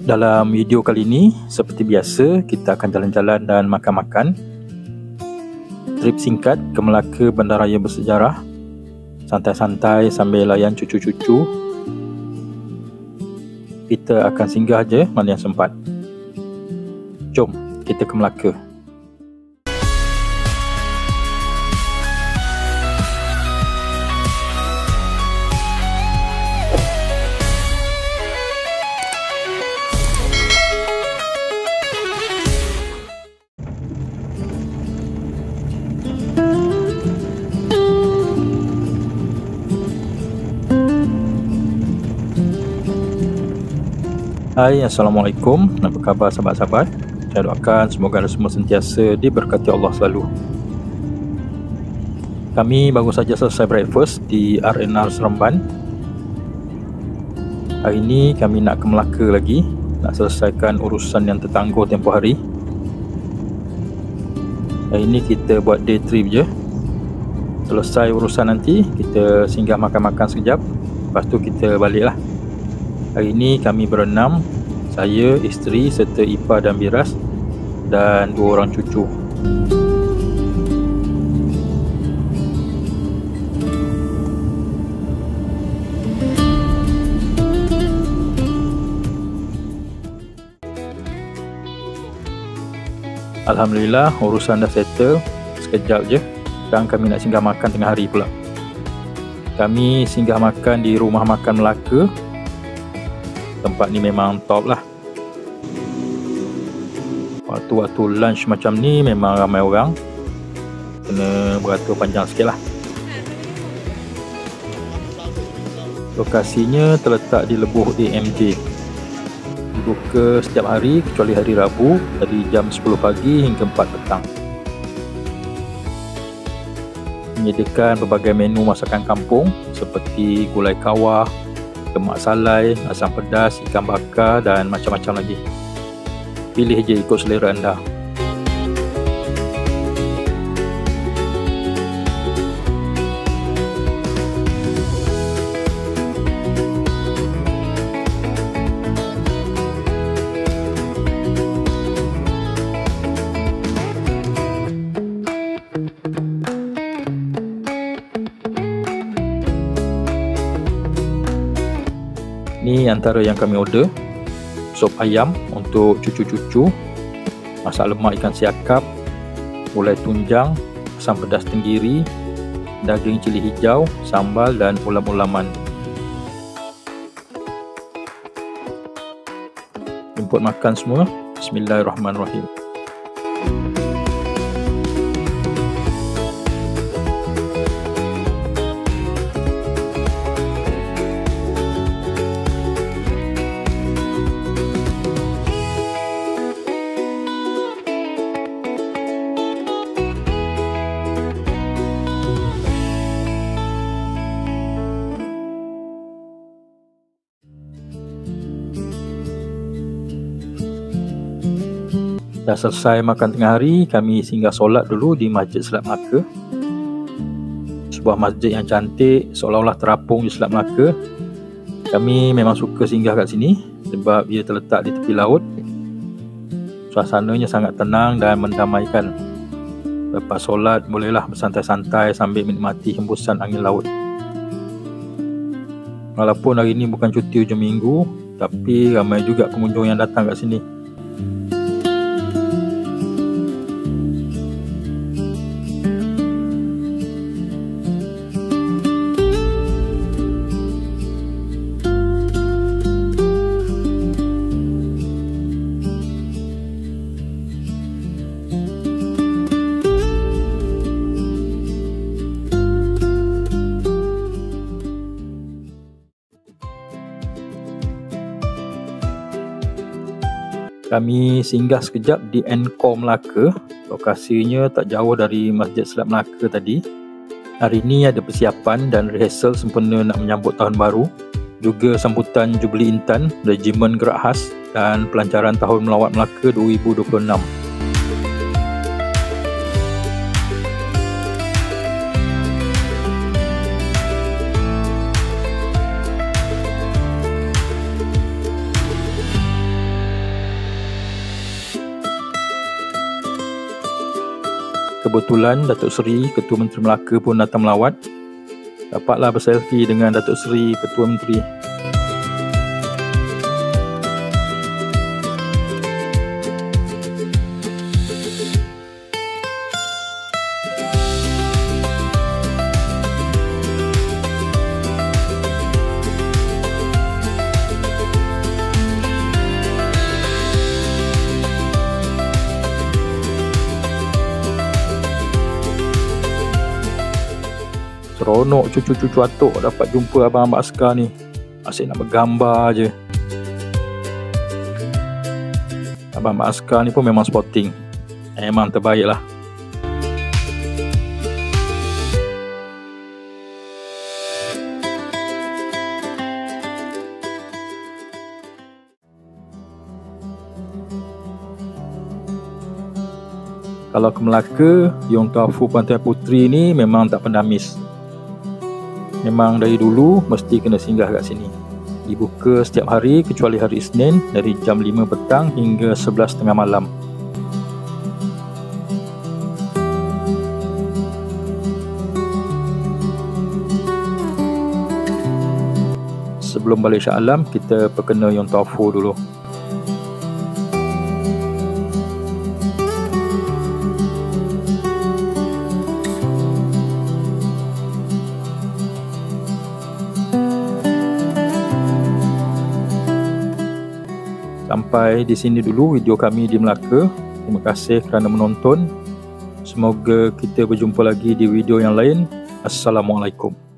Dalam video kali ini, seperti biasa, kita akan jalan-jalan dan makan-makan. Trip singkat ke Melaka Bandaraya bersejarah. Santai-santai sambil layan cucu-cucu. Kita akan singgah je mana yang sempat. Jom kita ke Melaka. Hai, Assalamualaikum. Apa khabar sahabat-sahabat? Saya doakan semoga anda semua sentiasa diberkati Allah selalu. Kami baru saja selesai breakfast di R&R Seremban. Hari ini kami nak ke Melaka lagi, nak selesaikan urusan yang tertangguh tempoh hari. Hari ini kita buat day trip je. Selesai urusan nanti, kita singgah makan-makan sekejap. Lepas tu kita balik lah. Hari ini kami berenam, saya, isteri serta Ipa dan Biras dan 2 orang cucu. Alhamdulillah urusan dah settle, sekejap je. Sekarang kami nak singgah makan tengah hari pula. Kami singgah makan di Rumah Makan Melaka. Tempat ni memang top lah. Waktu-waktu lunch macam ni memang ramai orang. Kena beratur panjang sikit lah. Lokasinya terletak di Lebuh AMJ. Buka setiap hari kecuali hari Rabu dari jam 10 pagi hingga 4 petang. Menyediakan berbagai menu masakan kampung seperti gulai kawah, lemak salai, asam pedas, ikan bakar dan macam-macam lagi. Pilih je ikut selera anda. Ni antara yang kami order. Sop ayam untuk cucu-cucu, masak lemak ikan siakap, gulai tunjang, asam pedas tenggiri, daging cili hijau, sambal dan ulam-ulaman. Jemput makan semua. Bismillahirrahmanirrahim. Dah selesai makan tengah hari, kami singgah solat dulu di Masjid Selat Melaka. Sebuah masjid yang cantik, seolah-olah terapung di Selat Melaka. Kami memang suka singgah kat sini sebab ia terletak di tepi laut. Suasananya sangat tenang dan mendamaikan. Lepas solat, bolehlah bersantai-santai sambil menikmati hembusan angin laut. Walaupun hari ini bukan cuti hujung minggu, tapi ramai juga pengunjung yang datang kat sini. Kami singgah sekejap di Encore Melaka. Lokasinya tak jauh dari Masjid Selat Melaka tadi. Hari ini ada persiapan dan rehearsal sempena nak menyambut tahun baru. Juga sambutan Jubli Intan, Regimen Gerak Khas dan pelancaran Tahun Melawat Melaka 2026. kebetulan Datuk Seri Ketua Menteri Melaka pun datang melawat. Dapatlah berselfie dengan Datuk Seri Ketua Menteri. Seronok cucu-cucu atuk dapat jumpa abang-abang askar ni. Asyik nak bergambar je. Abang-abang askar ni pun memang sporting. Memang terbaik lah. Kalau ke Melaka, Yong Tau Fu Pantai Puteri ni memang tak pernah miss. Memang dari dulu mesti kena singgah kat sini. Dibuka setiap hari kecuali hari Isnin dari jam 5 petang hingga 11.30 malam. Sebelum balik Shah Alam, kita perkena Yong Tau Fu dulu. Sampai di sini dulu video kami di Melaka. Terima kasih kerana menonton. Semoga kita berjumpa lagi di video yang lain. Assalamualaikum.